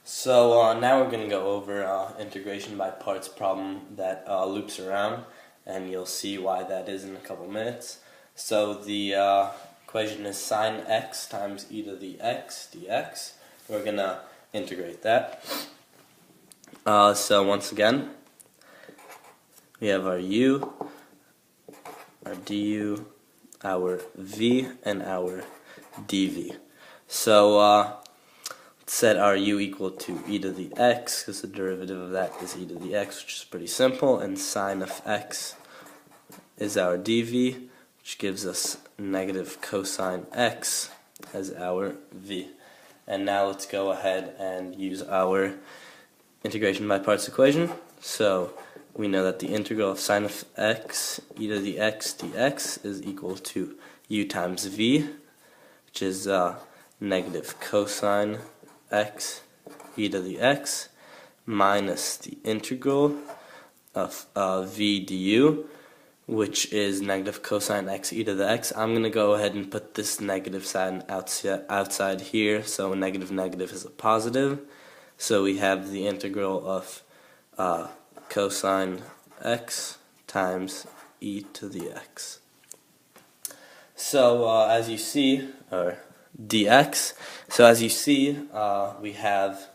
So now we're going to go over integration by parts problem that loops around, and you'll see why that is in a couple minutes. So the equation is sine x times e to the x dx. We're going to integrate that. So once again, we have our u, our du, our v, and our dv. So set our u equal to e to the x, because the derivative of that is e to the x, which is pretty simple, and sine of x is our dv, which gives us negative cosine x as our v. And now let's go ahead and use our integration by parts equation. So we know that the integral of sine of x e to the x dx is equal to u times v, which is negative cosine x e to the x minus the integral of v du, which is negative cosine x e to the x. I'm going to go ahead and put this negative sign outside here, so negative negative is a positive. So we have the integral of cosine x times e to the x. So as you see, or dx. So as you see, we have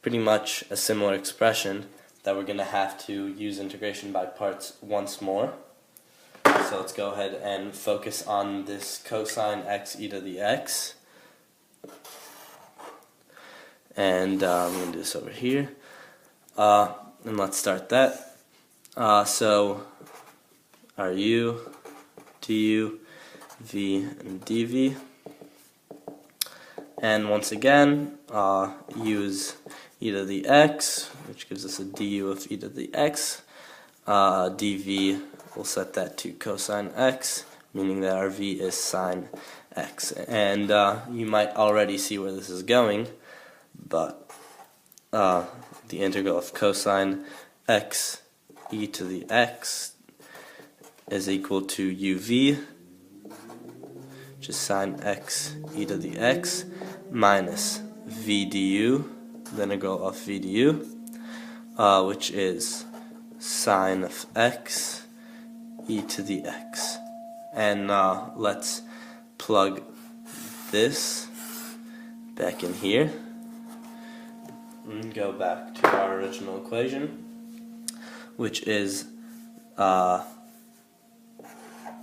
pretty much a similar expression that we're going to have to use integration by parts once more. So let's go ahead and focus on this cosine x e to the x. And I'm going to do this over here. And let's start that. So our u, du, v, and dv. And once again, use e to the x, which gives us a du of e to the x. Dv, we'll set that to cosine x, meaning that our v is sine x. And you might already see where this is going, but the integral of cosine x e to the x is equal to uv, which is sine x e to the x, minus v du, the integral of v du, which is sine of x e to the x. And let's plug this back in here and go back to our original equation, which is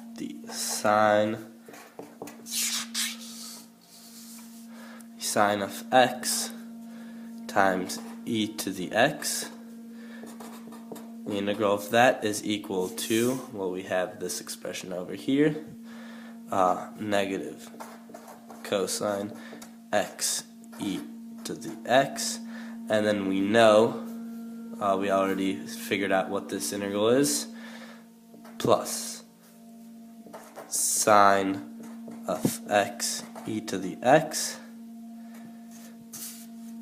the sine of x times e to the x. The integral of that is equal to, well, we have this expression over here, negative cosine x e to the x. And then we know, we already figured out what this integral is, plus sine of x e to the x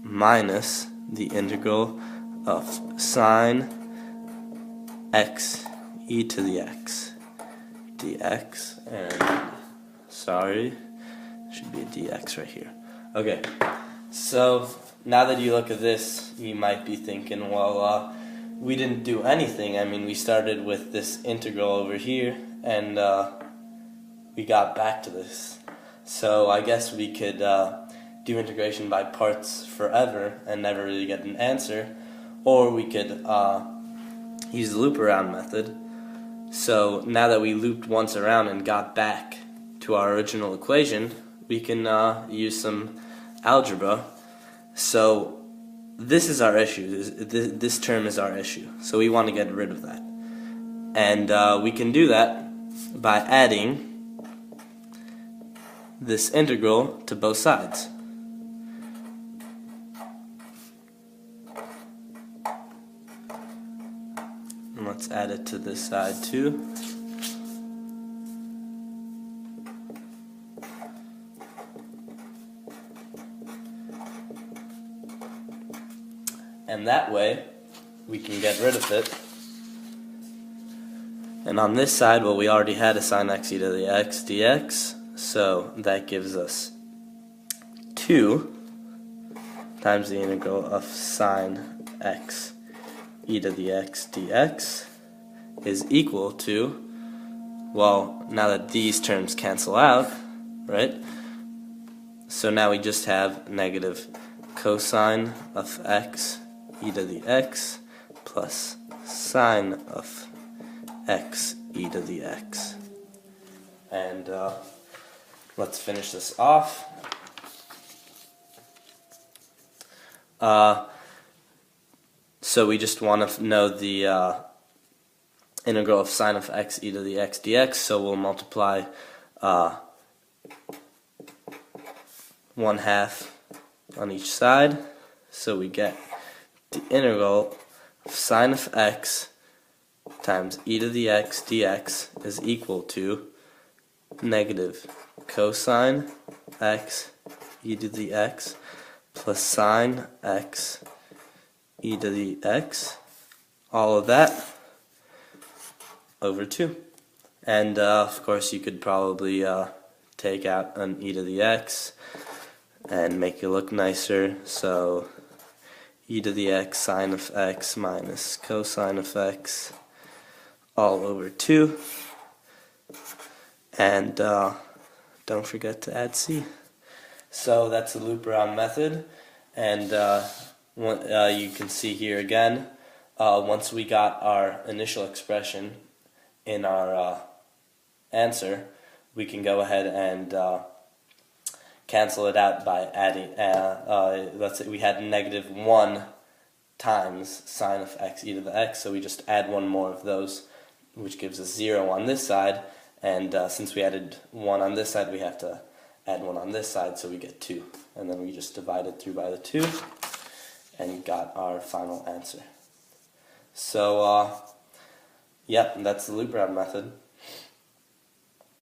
minus the integral of sine x e to the x dx. And sorry, should be a dx right here. Okay, so now that you look at this, you might be thinking, well, we didn't do anything. I mean, we started with this integral over here, and we got back to this. So I guess we could do integration by parts forever and never really get an answer, or we could use the loop around method. So now that we looped once around and got back to our original equation, we can use some algebra. So this is our issue. This term is our issue. So we want to get rid of that. And we can do that by adding this integral to both sides. And let's add it to this side too. And that way, we can get rid of it. And on this side, well, we already had a sine x e to the x dx, so that gives us 2 times the integral of sine x e to the x dx is equal to, well, now that these terms cancel out, right? So now we just have negative cosine of x e to the x plus sine of x e to the x. And let's finish this off. So we just want to know the integral of sine of x e to the x dx, so we'll multiply 1/2 on each side, so we get the integral of sine of x times e to the x dx is equal to negative cosine x e to the x plus sine x e to the x, all of that over 2. And of course you could probably take out an e to the x and make it look nicer, so e to the x sine of x minus cosine of x all over 2. And don't forget to add c. So that's the loop around method, and you can see here again, once we got our initial expression in our answer, we can go ahead and cancel it out by adding, let's say we had negative 1 times sine of x e to the x, so we just add one more of those, which gives us 0 on this side, and since we added 1 on this side, we have to add 1 on this side, so we get 2. And then we just divided through by the 2 and got our final answer. So, yep, that's the loop around method.